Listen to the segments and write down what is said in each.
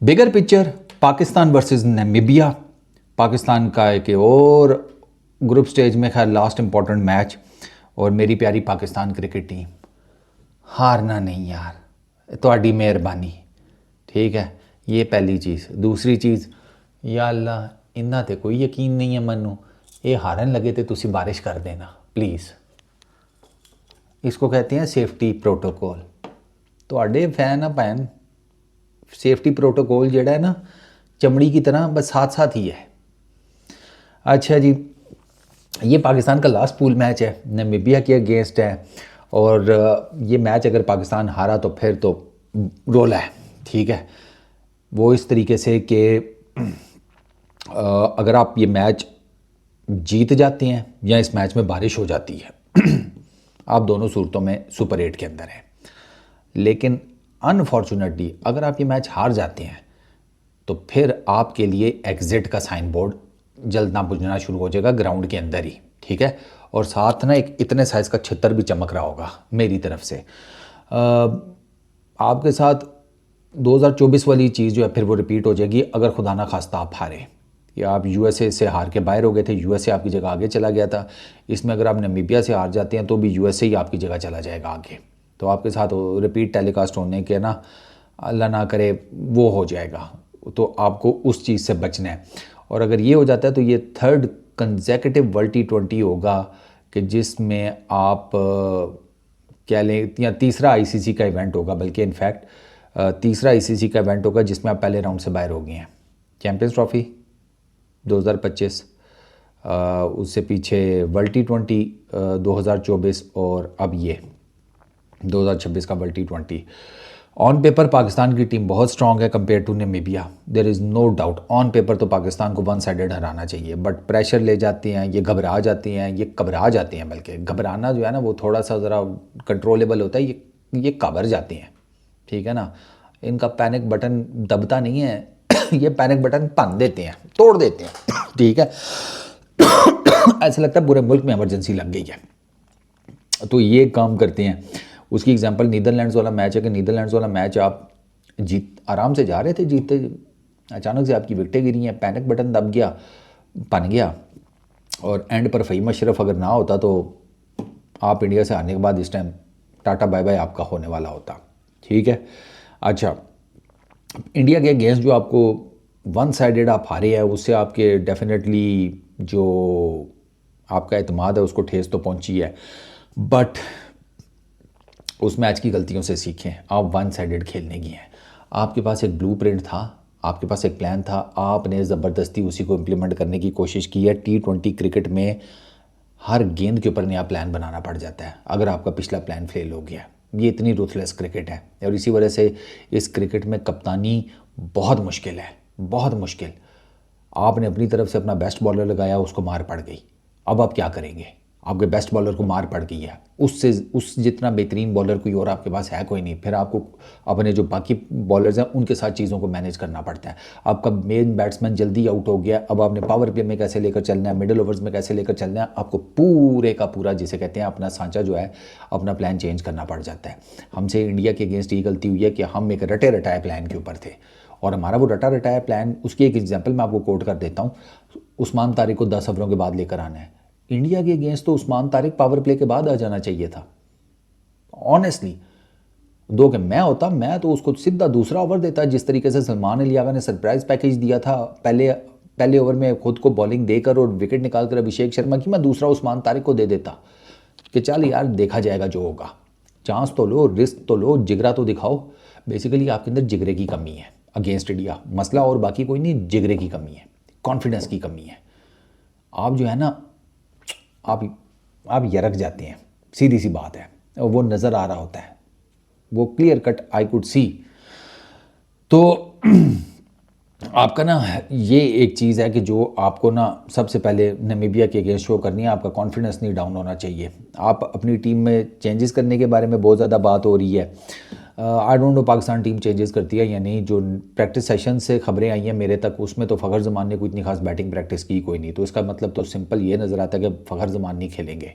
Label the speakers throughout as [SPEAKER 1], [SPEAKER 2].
[SPEAKER 1] Bigger picture Pakistan versus Namibia. Pakistan का एक और ग्रुप स्टेज में खैर लास्ट इंपॉर्टेंट मैच, और मेरी प्यारी पाकिस्तान क्रिकेट टीम हारना नहीं यार, थोड़ी मेहरबानी। ठीक है, ये पहली चीज़। दूसरी चीज़, या अल्लाह इन्ना ते कोई यकीन नहीं है मनु, ये हारन लगे तो तुसी बारिश कर देना प्लीज़। इसको कहते हैं सेफ्टी प्रोटोकॉल। थोड़े फैन है भैन, सेफ्टी प्रोटोकॉल जेड़ा है ना चमड़ी की तरह बस साथ साथ ही है। अच्छा जी, ये पाकिस्तान का लास्ट पूल मैच है, नामीबिया के अगेंस्ट है, और ये मैच अगर पाकिस्तान हारा तो फिर तो रोला है। ठीक है, वो इस तरीके से कि अगर आप ये मैच जीत जाते हैं या इस मैच में बारिश हो जाती है आप दोनों सूरतों में सुपर 8 के अंदर हैं। लेकिन अनफॉर्चुनेटली अगर आप ये मैच हार जाते हैं तो फिर आपके लिए एग्जिट का साइन बोर्ड जलना बुझना शुरू हो जाएगा ग्राउंड के अंदर ही। ठीक है, और साथ ना एक इतने साइज़ का छितर भी चमक रहा होगा मेरी तरफ से। आपके साथ 2024 वाली चीज़ जो है फिर वो रिपीट हो जाएगी अगर खुदा ना खास्ता आप हारे, या आप यूएसए से हार के बाहर हो गए थे, यूएसए आपकी जगह आगे चला गया था। इसमें अगर आप नामीबिया से हार जाते हैं तो भी यूएसए ही आपकी जगह चला जाएगा आगे, तो आपके साथ रिपीट टेलीकास्ट होने के ना अल्लाह ना करे वो हो जाएगा, तो आपको उस चीज़ से बचना है। और अगर ये हो जाता है तो ये थर्ड कंसेक्यूटिव वर्ल्ड T20 होगा कि जिसमें आप क्या लें, या तीसरा आईसीसी का इवेंट होगा, बल्कि इनफैक्ट तीसरा आईसीसी का इवेंट होगा जिसमें आप पहले राउंड से बाहर हो गए हैं। चैम्पियंस ट्रॉफी 2025, उससे पीछे वर्ल्ड T20 2024, और अब ये 2026 का world T20। On paper Pakistan की टीम बहुत स्ट्रांग है compare to Namibia, there is no doubt. On paper तो पाकिस्तान को वन साइडेड हराना चाहिए, बट प्रेशर ले जाते हैं, ये घबरा जाते हैं, ये घबरा जाते हैं, बल्कि घबराना जो है ना वो थोड़ा सा ज़रा कंट्रोलेबल होता है, ये घबरा जाते हैं। ठीक है ना, इनका पैनिक बटन दबता नहीं है ये पैनिक बटन भन देते हैं, तोड़ देते हैं। ठीक है ऐसा लगता है पूरे मुल्क में इमरजेंसी लग गई है, तो ये काम करते हैं। उसकी एग्जांपल नीदरलैंड्स वाला मैच है कि नीदरलैंड्स वाला मैच आप जीत आराम से जा रहे थे जीतते, अचानक से आपकी विकटें गिरी हैं, पैनिक बटन दब गया, बन गया, और एंड पर फ़हीम अशरफ अगर ना होता तो आप इंडिया से आने के बाद इस टाइम टाटा बाय बाय आपका होने वाला होता। ठीक है, अच्छा इंडिया के अगेंस्ट जो आपको वन साइडेड आप हारे हैं उससे आपके डेफिनेटली जो आपका एतमाद है उसको ठेस तो पहुंची है, बट उस मैच की गलतियों से सीखें। आप वन साइडेड खेलने की हैं, आपके पास एक ब्लूप्रिंट था, आपके पास एक प्लान था, आपने ज़बरदस्ती उसी को इम्प्लीमेंट करने की कोशिश की है। T20 क्रिकेट में हर गेंद के ऊपर नया प्लान बनाना पड़ जाता है अगर आपका पिछला प्लान फेल हो गया। ये इतनी रूथलेस क्रिकेट है, और इसी वजह से इस क्रिकेट में कप्तानी बहुत मुश्किल है, बहुत मुश्किल। आपने अपनी तरफ से अपना बेस्ट बॉलर लगाया, उसको मार पड़ गई, अब आप क्या करेंगे? आपके बेस्ट बॉलर को मार पड़ गई है, उससे उस जितना बेहतरीन बॉलर कोई और आपके पास है कोई नहीं, फिर आपको अपने जो बाकी बॉलर्स हैं उनके साथ चीज़ों को मैनेज करना पड़ता है। आपका मेन बैट्समैन जल्दी आउट हो गया, अब आपने पावर प्ले में कैसे लेकर चलना है, मिडिल ओवर्स में कैसे लेकर चलना है, आपको पूरे का पूरा जिसे कहते हैं अपना सांचा जो है अपना प्लान चेंज करना पड़ जाता है। हमसे इंडिया के अगेंस्ट ये गलती हुई है कि हम एक रटे रटाए प्लान के ऊपर थे, और हमारा वो रटा रटाया प्लान, उसकी एक एग्जाम्पल मैं आपको कोट कर देता हूँ। उस्मान तारिक को 10 ओवरों के बाद लेकर आना है, इंडिया के अगेंस्ट तो उस्मान तारिक पावर प्ले के बाद आ जाना चाहिए था ऑनेस्टली। दो कि मैं होता, मैं तो उसको सीधा दूसरा ओवर देता, जिस तरीके से सलमान अली आगा ने सरप्राइज पैकेज दिया था पहले ओवर में खुद को बॉलिंग देकर और विकेट निकालकर अभिषेक शर्मा की, मैं दूसरा उस्मान तारिक को दे देता कि चल यार देखा जाएगा जो होगा, चांस तो लो, रिस्क तो लो, जिगरा तो दिखाओ। बेसिकली आपके अंदर जिगरे की कमी है अगेंस्ट इंडिया, मसला और बाकी कोई नहीं, जिगरे की कमी है, कॉन्फिडेंस की कमी है। आप जो है ना आप यरक जाते हैं, सीधी सी बात है, और वो नज़र आ रहा होता है, वो clear cut I could see. तो आपका ना ये एक चीज़ है कि जो आपको ना सबसे पहले नामीबिया के अगेंस्ट शो करनी है, आपका कॉन्फिडेंस नहीं डाउन होना चाहिए। आप अपनी टीम में चेंजेस करने के बारे में बहुत ज़्यादा बात हो रही है, आई don't know Pakistan team changes करती है या नहीं। जो प्रैक्टिस सेशन से खबरें आई हैं मेरे तक, उसमें तो फ़खर ज़मान ने कोई इतनी खास बैटिंग प्रैक्टिस की कोई नहीं, तो इसका मतलब तो सिंपल ये नज़र आता है कि फ़खर ज़मान नहीं खेलेंगे।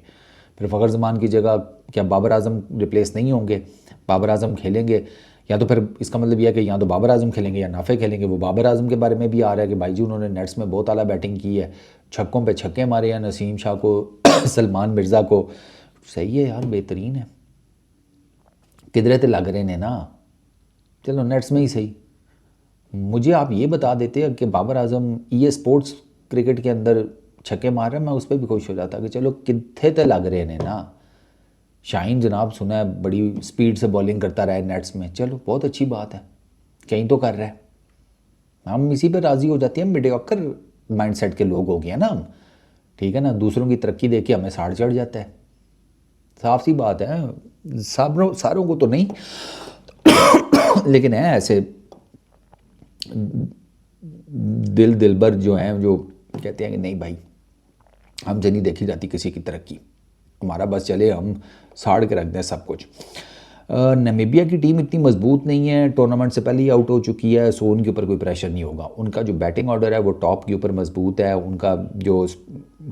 [SPEAKER 1] फिर फ़खर ज़मान की जगह क्या बाबर आज़म रिप्लेस नहीं होंगे? बाबर आज़म खेलेंगे, या तो फिर इसका मतलब यह है कि या तो बाबर आजम खेलेंगे या नाफे खेलेंगे। वो बाबर आजम के बारे में भी आ रहा है कि भाई जी उन्होंने नेट्स में बहुत आला बैटिंग की है, छक्कों पे छक्के मारे हैं नसीम शाह को सलमान मिर्ज़ा को। सही है यार, बेहतरीन है, किधरे तो लग रहे ने ना, चलो नेट्स में ही सही। मुझे आप ये बता देते कि बाबर आजम ये स्पोर्ट्स क्रिकेट के अंदर छक्के मार रहे हैं, मैं उस पर भी खुश हो जाता कि चलो कितने तो लग रहे हैं ना। शाहीन जनाब सुना है बड़ी स्पीड से बॉलिंग करता रहा है नेट्स में, चलो बहुत अच्छी बात है, कहीं तो कर रहा है। हम इसी पे राज़ी हो जाते हैं, मीडियोकर माइंडसेट के लोग हो गए हैं ना हम, ठीक है ना। दूसरों की तरक्की देख के हमें साड़ चढ़ जाता है, साफ सी बात है। सारों को तो नहीं लेकिन है ऐसे दिलबर जो हैं, जो कहते हैं कि नहीं भाई हमसे नहीं देखी जाती किसी की तरक्की, हमारा बस चले, हम साड़ के रख दें सब कुछ। नामीबिया की टीम इतनी मजबूत नहीं है, टूर्नामेंट से पहले ही आउट हो चुकी है, सो उनके ऊपर कोई प्रेशर नहीं होगा। उनका जो बैटिंग ऑर्डर है वो टॉप के ऊपर मजबूत है, उनका जो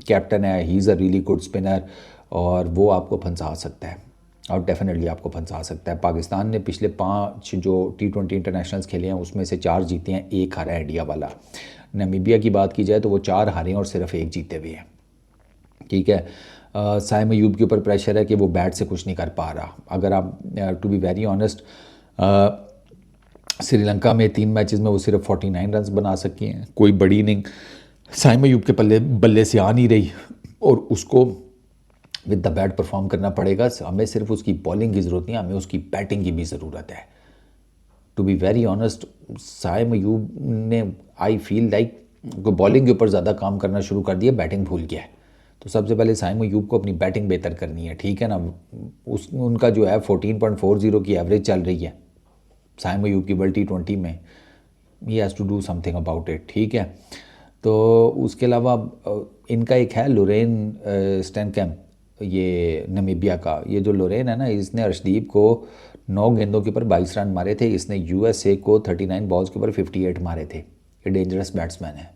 [SPEAKER 1] कैप्टन है he is a really good spinner, और वो आपको फंसा सकता है, और डेफिनेटली आपको फंसा सकता है। पाकिस्तान ने पिछले 5 जो T20 इंटरनेशनल्स खेले हैं उसमें से 4 जीते हैं, 1 हारा है इंडिया वाला। नामीबिया की बात की जाए तो वो 4 हारे हैं और सिर्फ 1 जीते हुए हैं, ठीक है। साइम अयूब के ऊपर प्रेशर है कि वो बैट से कुछ नहीं कर पा रहा। अगर आप to be very honest, Sri Lanka में 3 मैचेस में वो सिर्फ 49 रन बना सके हैं, कोई बड़ी इनिंग साइम अयूब के बल्ले से आ नहीं रही, और उसको विद द बैट परफॉर्म करना पड़ेगा। हमें सिर्फ उसकी बॉलिंग की ज़रूरत नहीं, हमें उसकी बैटिंग की भी ज़रूरत है। To be very honest, Saim Ayub ने आई फील लाइक बॉलिंग के ऊपर ज़्यादा काम करना शुरू कर दिया, बैटिंग भूल गया है। तो सबसे पहले साइम अयूब को अपनी बैटिंग बेहतर करनी है, ठीक है ना। उनका जो है 14.40 की एवरेज चल रही है साइम अयूब की वर्ल्ड T20 में, he has to do something about it, ठीक है। तो उसके अलावा इनका एक है लोरेन स्टैनकैम्प, ये नामीबिया का, ये जो लोरेन है ना, इसने अर्शदीप को 9 गेंदों के ऊपर 22 रन मारे थे। इसने USA को 39 बॉल्स के ऊपर 58 मारे थे। ये डेंजरस बैट्समैन है,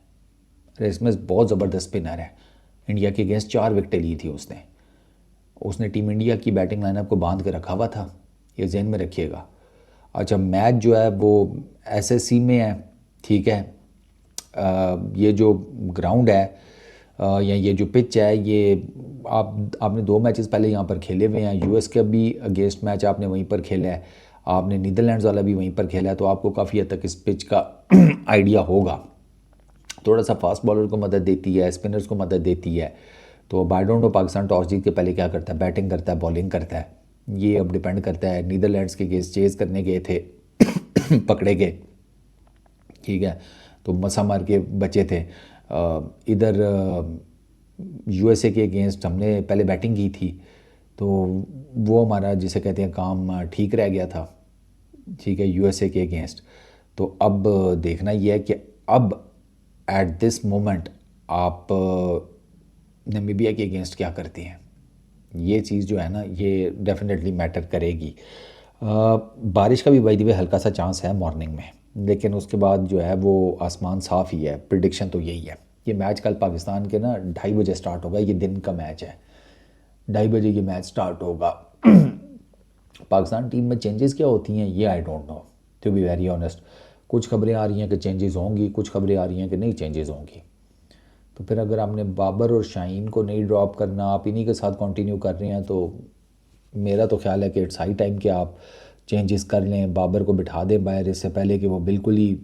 [SPEAKER 1] इसमें बहुत ज़बरदस्त स्पिनर है। इंडिया के अगेंस्ट 4 विकेटें ली थी उसने टीम इंडिया की बैटिंग लाइनअप को बांध के रखा हुआ था, ये जहन में रखिएगा। अच्छा, मैच जो है वो SSC में है, ठीक है। ये जो ग्राउंड है या ये जो पिच है, ये आपने 2 मैचेस पहले यहाँ पर खेले हुए हैं। US का भी अगेंस्ट मैच आपने वहीं पर खेला है, आपने नीदरलैंड्स वाला भी वहीं पर खेला है, तो आपको काफ़ी हद तक इस पिच का आइडिया होगा। थोड़ा सा फास्ट बॉलर को मदद देती है, स्पिनर्स को मदद देती है। तो I don't know Pakistan toss जीत के पहले क्या करता है, बैटिंग करता है बॉलिंग करता है, ये अब डिपेंड करता है। नीदरलैंड्स के केस चेज़ करने गए थे पकड़े गए, ठीक है, तो मसा मार के बचे थे। इधर USA के अगेंस्ट हमने पहले बैटिंग की थी, तो वो हमारा जिसे कहते हैं काम ठीक रह गया था, ठीक है, USA के अगेंस्ट। तो अब देखना यह है कि अब एट दिस मोमेंट आप नामीबिया के अगेंस्ट क्या करते हैं, ये चीज़ जो है ना ये डेफिनेटली मैटर करेगी। बारिश का भी बाय द वे हल्का सा चांस है मॉर्निंग में, लेकिन उसके बाद जो है वो आसमान साफ़ ही है। प्रिडिक्शन तो यही है। ये मैच कल पाकिस्तान के ना 2:30 बजे स्टार्ट होगा, ये दिन का मैच है, 2:30 बजे ये मैच स्टार्ट होगा। पाकिस्तान टीम में चेंजेस क्या होती हैं ये I don't know, to be very honest. कुछ खबरें आ रही हैं कि चेंजेस होंगी, कुछ खबरें आ रही हैं कि नहीं चेंजेस होंगी। तो फिर अगर आपने बाबर और शाहीन को नहीं ड्रॉप करना, आप इन्हीं के साथ कंटिन्यू कर रहे हैं, तो मेरा तो ख्याल है कि इट्स हाई टाइम कि आप चेंजेस कर लें, बाबर को बिठा दें बाहर, इससे पहले कि वो बिल्कुल ही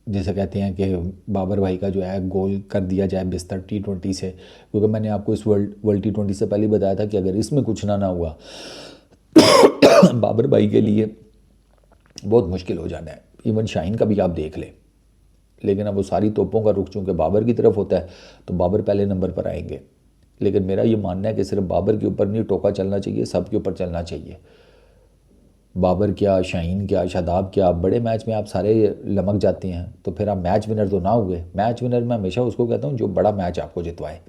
[SPEAKER 1] जैसे कहते हैं कि बाबर भाई का जो है गोल कर दिया जाए बिस्तर T20 से। क्योंकि मैंने आपको इस वर्ल्ड T20 से पहले बताया था कि अगर इसमें कुछ ना हुआ बाबर भाई के लिए बहुत मुश्किल हो जाना है। इवन शाहीन का भी आप देख लें, लेकिन अब वो सारी तोपों का रुख चूँकि बाबर की तरफ होता है तो बाबर पहले नंबर पर आएंगे। लेकिन मेरा ये मानना है कि सिर्फ बाबर के ऊपर नहीं टोका चलना चाहिए, सब के ऊपर चलना चाहिए। बाबर क्या, शाहीन क्या, शादाब क्या, बड़े मैच में आप सारे लमक जाते हैं, तो फिर आप मैच विनर तो ना हुए। मैच विनर मैं हमेशा उसको कहता हूँ जो बड़ा मैच आपको जितवाए।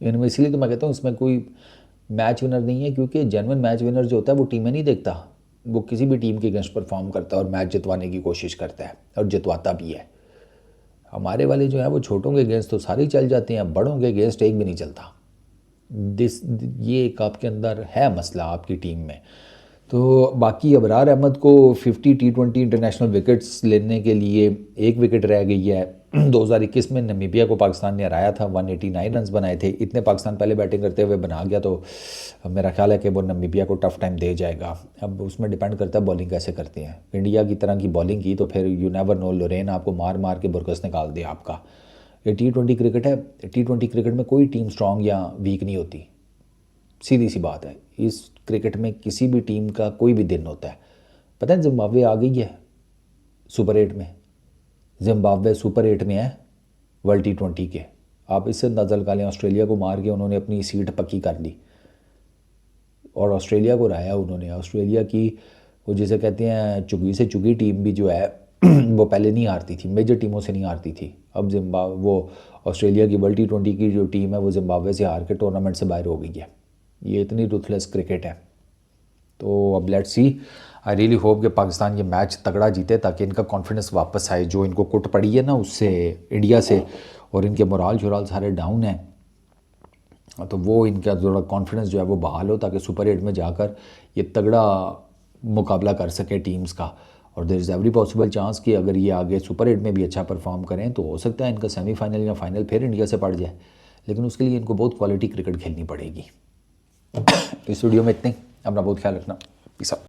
[SPEAKER 1] इनमें इसलिए तो मैं कहता हूँ इसमें कोई मैच विनर नहीं है, क्योंकि जेन्युइन मैच विनर जो होता है वो टीमें नहीं देखता, वो किसी भी टीम के अगेंस्ट परफॉर्म करता है और मैच जितवाने की कोशिश करता है और जितवाता भी है। हमारे वाले जो है वो छोटों के अगेंस्ट तो सारे ही चल जाते हैं, बड़ों के अगेंस्ट एक भी नहीं चलता। ये एक आपके अंदर है मसला आपकी टीम में। तो बाकी अबरार अहमद को 50 T20 इंटरनेशनल विकेट्स लेने के लिए एक विकेट रह गई है। 2021 में नमीबिया को पाकिस्तान ने हराया था, 189 रन्स बनाए थे। इतने पाकिस्तान पहले बैटिंग करते हुए बना गया, तो मेरा ख्याल है कि वो नमीबिया को टफ टाइम दे जाएगा। अब उसमें डिपेंड करता है बॉलिंग कैसे करते हैं। इंडिया की तरह की बॉलिंग की तो फिर यू नेवर नो, लोरेन आपको मार मार के बुरकस निकाल दे आपका। ये T20 क्रिकेट है, T20 क्रिकेट में कोई टीम स्ट्रॉन्ग या वीक नहीं होती, सीधी सी बात है। इस क्रिकेट में किसी भी टीम का कोई भी दिन होता है। पता है जिम्बाब्वे आ गई है सुपर 8 में, जिम्बाब्वे सुपर 8 में है वर्ल्ड T20 के। आप इससे अंदाज़ा लगा लें, ऑस्ट्रेलिया को मार के उन्होंने अपनी सीट पक्की कर ली और ऑस्ट्रेलिया को हराया उन्होंने। ऑस्ट्रेलिया की वो जिसे कहते हैं चुगी से चुगी टीम भी जो है वो पहले नहीं हारती थी, मेजर टीमों से नहीं हारती थी। अब वो ऑस्ट्रेलिया की वर्ल्ड T20 की जो टीम है वो जिम्बाब्वे से हार के टूर्नामेंट से बाहर हो गई है। ये इतनी रुथलेस क्रिकेट है। तो अब let's see, I really hope कि पाकिस्तान ये मैच तगड़ा जीते ताकि इनका कॉन्फिडेंस वापस आए, जो इनको कुट पड़ी है ना उससे, इंडिया से, और इनके मोराल शोराल सारे डाउन हैं, तो वो इनका थोड़ा कॉन्फिडेंस जो है वो बहाल हो ताकि सुपर 8 में जाकर ये तगड़ा मुकाबला कर सके टीम्स का। और there is every possible chance कि अगर ये आगे सुपर 8 में भी अच्छा परफॉर्म करें तो हो सकता है इनका सेमीफाइनल या फाइनल फिर इंडिया से पड़ जाए, लेकिन उसके लिए इनको बहुत क्वालिटी क्रिकेट खेलनी पड़ेगी। इस वीडियो में इतने ही, अपना बहुत ख्याल रखना। Peace out.